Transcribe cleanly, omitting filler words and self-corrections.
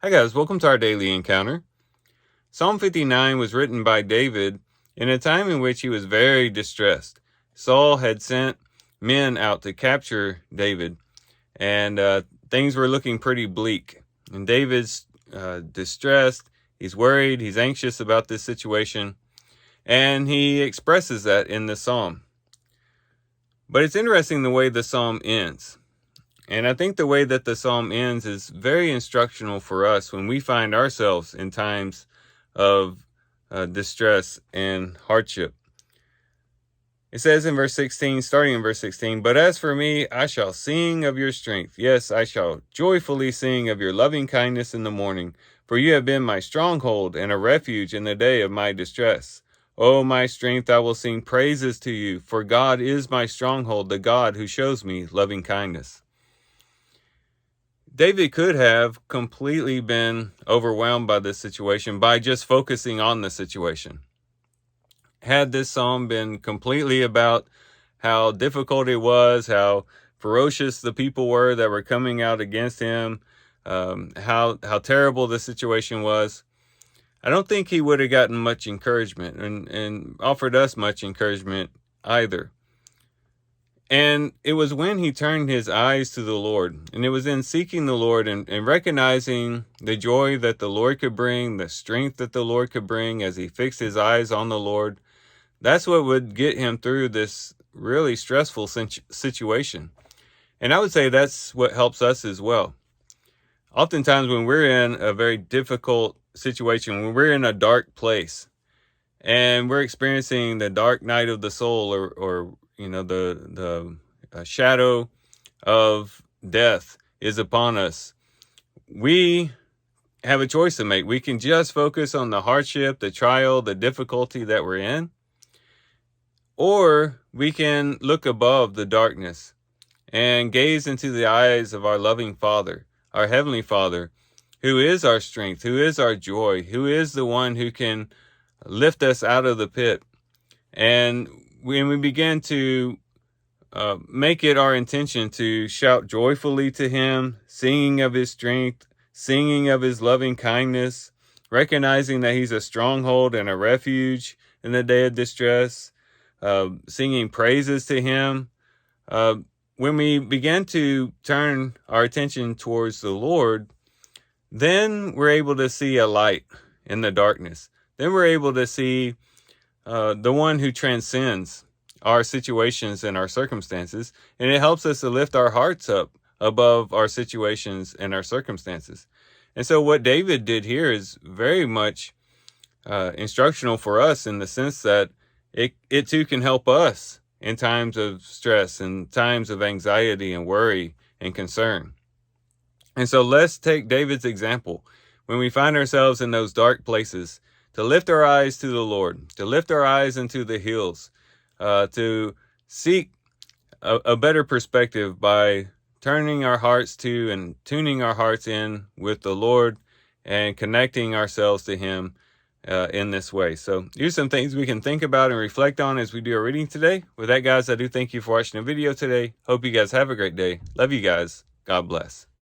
Hi guys, welcome to our daily encounter. Psalm 59 was written by David in a time in which he was very distressed. Saul had sent men out to capture David, and things were looking pretty bleak. And David's distressed, he's worried, he's anxious about this situation, and he expresses that in the psalm. But it's interesting the way the psalm ends. And I think the way that the psalm ends is very instructional for us when we find ourselves in times of distress and hardship. It says in verse 16, starting in verse 16, "But as for me, I shall sing of your strength. Yes, I shall joyfully sing of your loving kindness in the morning, for you have been my stronghold and a refuge in the day of my distress. O my strength, I will sing praises to you, for God is my stronghold, the God who shows me loving kindness." David could have completely been overwhelmed by this situation by just focusing on the situation. Had this psalm been completely about how difficult it was, how ferocious the people were that were coming out against him, how terrible the situation was, I don't think he would have gotten much encouragement and offered us much encouragement either. And it was when he turned his eyes to the Lord, and it was in seeking the Lord and recognizing the joy that the Lord could bring, the strength that the Lord could bring as he fixed his eyes on the Lord. That's what would get him through this really stressful situation. And I would say that's what helps us as well. Oftentimes when we're in a very difficult situation, when we're in a dark place and we're experiencing the dark night of the soul, or the shadow of death is upon us, we have a choice to make. We can just focus on the hardship, the trial, the difficulty that we're in, or we can look above the darkness and gaze into the eyes of our loving Father, our Heavenly Father, who is our strength, who is our joy, who is the one who can lift us out of the pit. And when we begin to make it our intention to shout joyfully to him, singing of his strength, singing of his loving kindness, recognizing that he's a stronghold and a refuge in the day of distress, singing praises to him. When we begin to turn our attention towards the Lord, then we're able to see a light in the darkness. Then we're able to see the one who transcends our situations and our circumstances, and it helps us to lift our hearts up above our situations and our circumstances. And so what David did here is very much instructional for us, in the sense that it too can help us in times of stress and times of anxiety and worry and concern. And so let's take David's example when we find ourselves in those dark places, to lift our eyes to the Lord, to lift our eyes into the hills, to seek a better perspective by turning our hearts to and tuning our hearts in with the Lord and connecting ourselves to him in this way. So here's some things we can think about and reflect on as we do our reading today. With that, guys, I do thank you for watching the video today. Hope you guys have a great day. Love you guys. God bless.